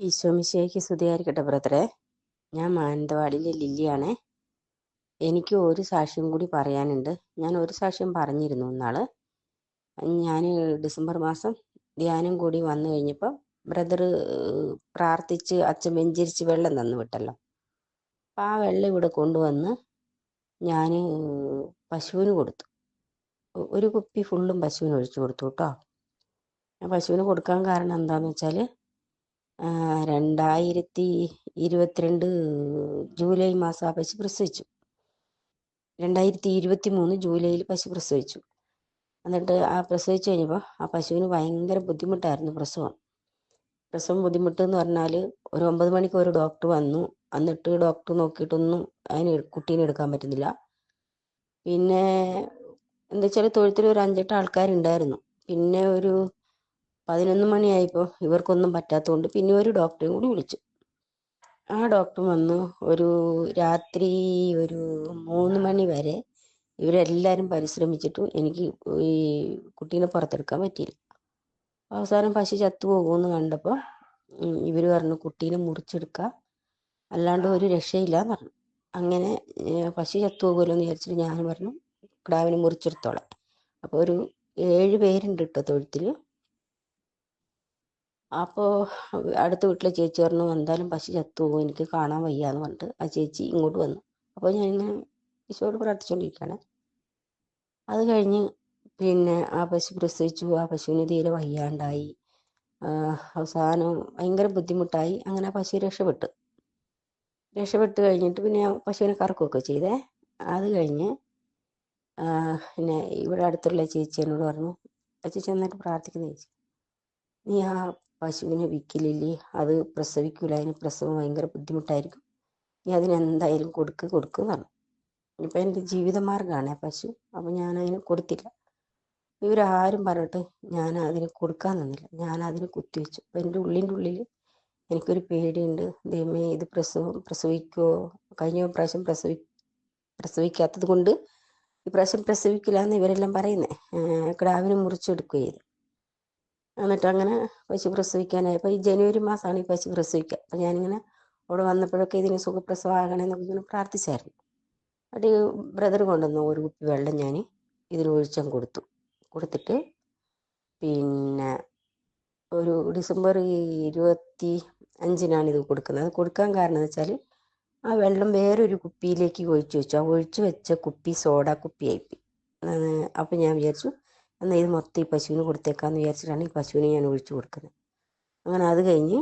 ഈശോമിശിഹായ്ക്ക് സ്തുതിയായിരിക്കട്ടെ ബ്രദറെ. ഞാൻ മാനന്തവാടിയിലെ ലില്ലിയാണേ. എനിക്ക് ഒരു സാക്ഷ്യം കൂടി പറയാനുണ്ട്. ഞാൻ ഒരു സാക്ഷ്യം പറഞ്ഞിരുന്നു ഇന്നാള്. ഞാൻ ഡിസംബർ മാസം ധ്യാനം കൂടി വന്നു കഴിഞ്ഞപ്പോൾ ബ്രദർ പ്രാർത്ഥിച്ച് അച്ഛൻ വെഞ്ചരിച്ച് വെള്ളം തന്നു വിട്ടല്ലോ. അപ്പം ആ വെള്ളം ഇവിടെ കൊണ്ടുവന്ന് ഞാൻ പശുവിന് കൊടുത്തു. ഒരു കുപ്പി ഫുള്ളും പശുവിന് ഒഴിച്ചു കൊടുത്തു കേട്ടോ. പശുവിന് കൊടുക്കാൻ കാരണം എന്താണെന്ന് വെച്ചാൽ 2022 ജൂലൈ മാസം ആ പശു പ്രസവിച്ചു. 2023 ജൂലൈയിൽ പശു പ്രസവിച്ചു. എന്നിട്ട് ആ പ്രസവിച്ചു കഴിഞ്ഞപ്പോൾ ആ പശുവിന് ഭയങ്കര ബുദ്ധിമുട്ടായിരുന്നു പ്രസവം ബുദ്ധിമുട്ട് എന്ന് പറഞ്ഞാൽ ഒരു 9 മണിക്ക് ഒരു ഡോക്ടർ വന്നു. എന്നിട്ട് ഡോക്ടർ നോക്കിയിട്ടൊന്നും അതിന് കുട്ടീനെ എടുക്കാൻ പറ്റുന്നില്ല. പിന്നെ എന്താ വെച്ചാൽ തൊഴുത്തിൽ ഒരു 5-8 ആൾക്കാരുണ്ടായിരുന്നു. പിന്നെ ഒരു 11 മണിയായപ്പോൾ ഇവർക്കൊന്നും പറ്റാത്തതുകൊണ്ട് പിന്നെ ഒരു ഡോക്ടറെയും കൂടി വിളിച്ചു. ആ ഡോക്ടർ വന്നു. ഒരു രാത്രി ഒരു 3 മണി വരെ ഇവരെല്ലാവരും പരിശ്രമിച്ചിട്ടും എനിക്ക് ഈ കുട്ടീനെ പുറത്തെടുക്കാൻ പറ്റിയില്ല. അവസാനം പശു ചത്തുപോകുമെന്ന് കണ്ടപ്പോൾ ഇവർ പറഞ്ഞു കുട്ടീനെ മുറിച്ചെടുക്കുക, അല്ലാണ്ട് ഒരു രക്ഷയില്ല എന്ന് പറഞ്ഞു. അങ്ങനെ പശു ചത്തുപോകുമല്ലോ എന്ന് വിചാരിച്ചിട്ട് ഞാൻ പറഞ്ഞു കിടാവിനെ മുറിച്ചെടുത്തോളാം. അപ്പോൾ ഒരു 7 പേരുണ്ട് കേട്ടോ തൊഴുത്തിൽ. അപ്പോൾ അടുത്ത വീട്ടിലെ ചേച്ചി പറഞ്ഞു എന്തായാലും പശു ചത്തുപോകും, എനിക്ക് കാണാൻ വയ്യാന്ന് പറഞ്ഞിട്ട് ആ ചേച്ചി ഇങ്ങോട്ട് വന്നു. അപ്പോൾ ഞാൻ ഇങ്ങനെ ഈശോയോട് പ്രാർത്ഥിച്ചുകൊണ്ടിരിക്കുകയാണ്. അത് കഴിഞ്ഞ് പിന്നെ ആ പശു പ്രസവിച്ചു. ആ പശുവിന് തീരെ വയ്യാണ്ടായി. അവസാനം ഭയങ്കര ബുദ്ധിമുട്ടായി. അങ്ങനെ പശു രക്ഷപ്പെട്ട് കഴിഞ്ഞിട്ട് പിന്നെ ഞാൻ പശുവിനെ കറക്കുകയൊക്കെ ചെയ്തേ. അത് കഴിഞ്ഞ് പിന്നെ ഇവിടെ അടുത്തുള്ള ചേച്ചി എന്നോട് പറഞ്ഞു, ആ ചേച്ചി നന്നായിട്ട് പ്രാർത്ഥിക്കുന്ന ചേച്ചി, നീ ആ പശുവിനെ വിൽക്കില്ലേ, അത് പ്രസവിക്കൂല, അതിന് പ്രസവം ഭയങ്കര ബുദ്ധിമുട്ടായിരിക്കും, നീ അതിനെന്തായാലും കൊടുക്കുമെന്ന് പറഞ്ഞു. ഇപ്പം എൻ്റെ ജീവിതമാർഗ്ഗമാണ് ആ പശു. അപ്പം ഞാനതിന് കൊടുത്തില്ല. ഇവരാരും പറഞ്ഞിട്ട് ഞാൻ അതിന് കൊടുക്കാൻ നിന്നില്ല. ഞാൻ അതിന് കുത്തിവെച്ചു. അപ്പം എൻ്റെ ഉള്ളിൽ എനിക്കൊരു പേടിയുണ്ട്, ദൈവമേ ഇത് പ്രസവിക്കുമോ, കഴിഞ്ഞ പ്രാവശ്യം പ്രസവിക്കാത്തത് കൊണ്ട് ഇപ്രാവശ്യം പ്രസവിക്കില്ല എന്ന് ഇവരെല്ലാം പറയുന്നേ. കിടാവിനെ മുറിച്ചെടുക്കുക ചെയ്ത്. എന്നിട്ട് അങ്ങനെ പശു പ്രസവിക്കാനായപ്പോൾ ഈ ജനുവരി മാസമാണ് ഈ പശു പ്രസവിക്കുക. അപ്പം ഞാനിങ്ങനെ അവിടെ വന്നപ്പോഴൊക്കെ ഇതിന് സുഖപ്രസവമാകണമെന്നൊക്കെ ഇങ്ങനെ പ്രാർത്ഥിച്ചായിരുന്നു. അത് ബ്രദർ കൊണ്ടുവന്നു ഒരു കുപ്പി വെള്ളം ഞാൻ ഇതിന് ഒഴിച്ചാൽ കൊടുത്തിട്ട് പിന്നെ ഒരു ഡിസംബർ 25-നാണ് ഇത് കൊടുക്കുന്നത്. അത് കൊടുക്കാൻ കാരണം എന്ന് വെച്ചാൽ ആ വെള്ളം വേറൊരു കുപ്പിയിലേക്ക് ഒഴിച്ചു വെച്ചു. ആ ഒഴിച്ചു വെച്ച കുപ്പി സോഡ കുപ്പിയായിപ്പോയി. അപ്പം ഞാൻ വിചാരിച്ചു എന്നാൽ ഇത് മൊത്തം ഈ പശുവിന് കൊടുത്തേക്കാന്ന് വിചാരിച്ചിട്ടാണ് ഈ പശുവിനെ ഞാൻ ഒഴിച്ചു കൊടുക്കുന്നത്. അങ്ങനെ അത് കഴിഞ്ഞ്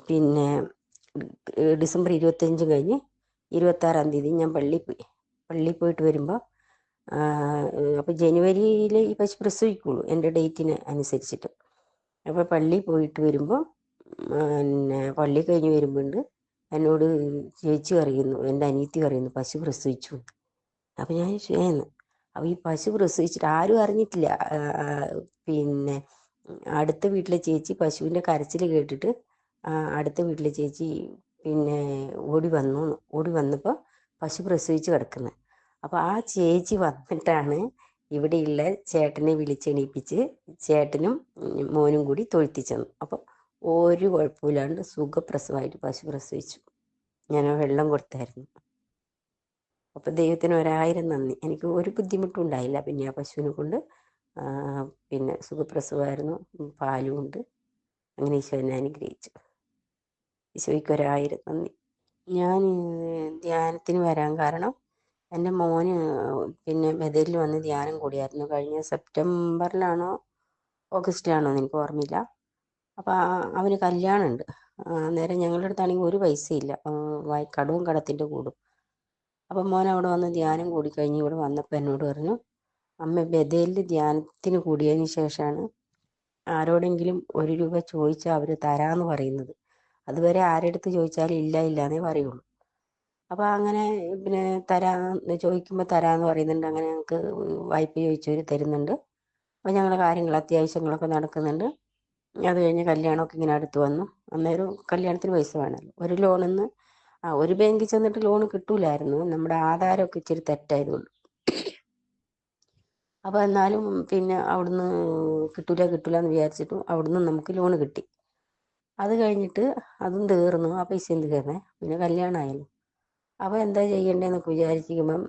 പിന്നെ ഡിസംബർ 25 കഴിഞ്ഞ് 26-ാം തീയതി ഞാൻ പള്ളിയിൽ പോയിട്ട് വരുമ്പോൾ അപ്പോൾ ജനുവരിയിൽ ഈ പശു പ്രസവിക്കുള്ളൂ എൻ്റെ ഡേറ്റിന് അനുസരിച്ചിട്ട്. അപ്പോൾ പള്ളിയിൽ പോയിട്ട് വരുമ്പോൾ പിന്നെ പള്ളി കഴിഞ്ഞ് വരുമ്പോണ്ട് എന്നോട് ചേച്ചി പറയുന്നു, എൻ്റെ അനിയത്തി പറയുന്നു പശു പ്രസവിച്ചു. അപ്പം ഞാൻ ചെയ്യുന്നു. അപ്പോൾ ഈ പശു പ്രസവിച്ചിട്ട് ആരും അറിഞ്ഞിട്ടില്ല. പിന്നെ അടുത്ത വീട്ടിലെ ചേച്ചി പശുവിൻ്റെ കരച്ചിൽ കേട്ടിട്ട് അടുത്ത വീട്ടിലെ ചേച്ചി പിന്നെ ഓടി വന്നപ്പോൾ പശു പ്രസവിച്ച് കിടക്കുന്നത്. അപ്പോൾ ആ ചേച്ചി വന്നിട്ടാണ് ഇവിടെയുള്ള ചേട്ടനെ വിളിച്ചെണീപ്പിച്ച് ചേട്ടനും മോനും കൂടി തൊഴുത്തിച്ചെന്നു. അപ്പോൾ ഒരു കുഴപ്പമില്ലാണ്ട് സുഖപ്രസവമായിട്ട് പശു പ്രസവിച്ചു. ഞാൻ വെള്ളം കൊടുത്തായിരുന്നു. അപ്പോൾ ദൈവത്തിന് 1000 നന്ദി. എനിക്ക് ഒരു ബുദ്ധിമുട്ടും ഉണ്ടായില്ല. പിന്നെ ആ പശുവിനെ കൊണ്ട് പിന്നെ സുഖപ്രസവമായിരുന്നു, പാലും ഉണ്ട്. അങ്ങനെ ഈശോ എന്നെ അനുഗ്രഹിച്ചു. ഈശോയ്ക്ക് 1000 നന്ദി. ഞാൻ ധ്യാനത്തിന് വരാൻ കാരണം എൻ്റെ മോന് പിന്നെ ബഥേലിൽ വന്ന് ധ്യാനം കൂടിയായിരുന്നു. കഴിഞ്ഞ സെപ്റ്റംബറിലാണോ ഓഗസ്റ്റിലാണോ എന്ന് എനിക്ക് ഓർമ്മയില്ല. അപ്പോൾ അവന് കല്യാണമുണ്ട്. അന്നേരം ഞങ്ങളുടെ അടുത്താണെങ്കിൽ ഒരു പൈസയില്ല, കടവും കടത്തിൻ്റെ കൂടും. അപ്പം മോൻ അവിടെ വന്ന് ധ്യാനം കൂടിക്കഴിഞ്ഞ് ഇവിടെ വന്നപ്പോൾ എന്നോട് പറഞ്ഞു, അമ്മ ബഥേലിൽ ധ്യാനത്തിന് കൂടിയതിന് ശേഷമാണ് ആരോടെങ്കിലും 1 രൂപ ചോദിച്ചാൽ അവർ തരാമെന്ന് പറയുന്നത്. അതുവരെ ആരെടുത്ത് ചോദിച്ചാലും ഇല്ല എന്നേ പറയുള്ളൂ. അപ്പോൾ അങ്ങനെ പിന്നെ ചോദിക്കുമ്പോൾ തരാമെന്ന് പറയുന്നുണ്ട്. അങ്ങനെ ഞങ്ങൾക്ക് വായ്പ ചോദിച്ചവർ തരുന്നുണ്ട്. അപ്പോൾ ഞങ്ങളുടെ അത്യാവശ്യങ്ങളൊക്കെ നടക്കുന്നുണ്ട്. അത് കഴിഞ്ഞ് കല്യാണമൊക്കെ ഇങ്ങനെ അടുത്ത് വന്നു. അന്നേരം കല്യാണത്തിന് പൈസ വേണമല്ലോ. ഒരു ലോണിന്ന് ഒരു ബാങ്കിൽ ചെന്നിട്ട് ലോൺ കിട്ടൂലായിരുന്നു, നമ്മുടെ ആധാരമൊക്കെ ഇച്ചിരി തെറ്റായതുകൊണ്ട്. അപ്പോൾ എന്നാലും പിന്നെ അവിടുന്ന് കിട്ടൂല എന്ന് വിചാരിച്ചിട്ടും അവിടുന്ന് നമുക്ക് ലോൺ കിട്ടി. അത് കഴിഞ്ഞിട്ട് അതും തീർന്നു, ആ പൈസയും തീർന്നേ. പിന്നെ കല്യാണമായല്ലോ. അപ്പോൾ എന്താ ചെയ്യേണ്ടതെന്നൊക്കെ വിചാരിക്കുമ്പം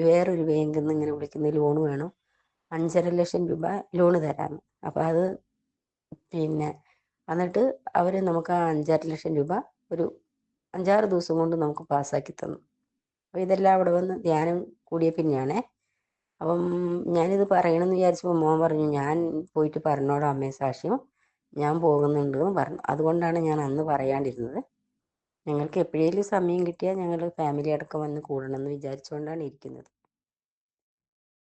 വേറൊരു ബാങ്കിൽ നിന്ന് ഇങ്ങനെ വിളിക്കുന്ന ലോണ് വേണം, 5,50,000 രൂപ ലോണ് തരാമെന്ന്. അപ്പോൾ അത് പിന്നെ എന്നിട്ട് അവർ നമുക്ക് ആ 5,50,000 രൂപ ഒരു 5-6 ദിവസം കൊണ്ട് നമുക്ക് പാസ്സാക്കി തന്നു. അപ്പോൾ ഇതെല്ലാം അവിടെ വന്ന് ധ്യാനം കൂടിയ പിന്നെയാണേ. അപ്പം ഞാനിത് പറയണമെന്ന് വിചാരിച്ചപ്പോൾ മോൻ പറഞ്ഞു, ഞാൻ പോയിട്ട് പറഞ്ഞോടാം അമ്മയെ സാക്ഷ്യം, ഞാൻ പോകുന്നുണ്ട് എന്ന് പറഞ്ഞു. അതുകൊണ്ടാണ് ഞാൻ അന്ന് പറയാണ്ടിരുന്നത്. ഞങ്ങൾക്ക് എപ്പോഴേലും സമയം കിട്ടിയാൽ ഞങ്ങൾ ഫാമിലി അടക്കം വന്ന് കൂടണം എന്ന് വിചാരിച്ചുകൊണ്ടാണ് ഇരിക്കുന്നത്.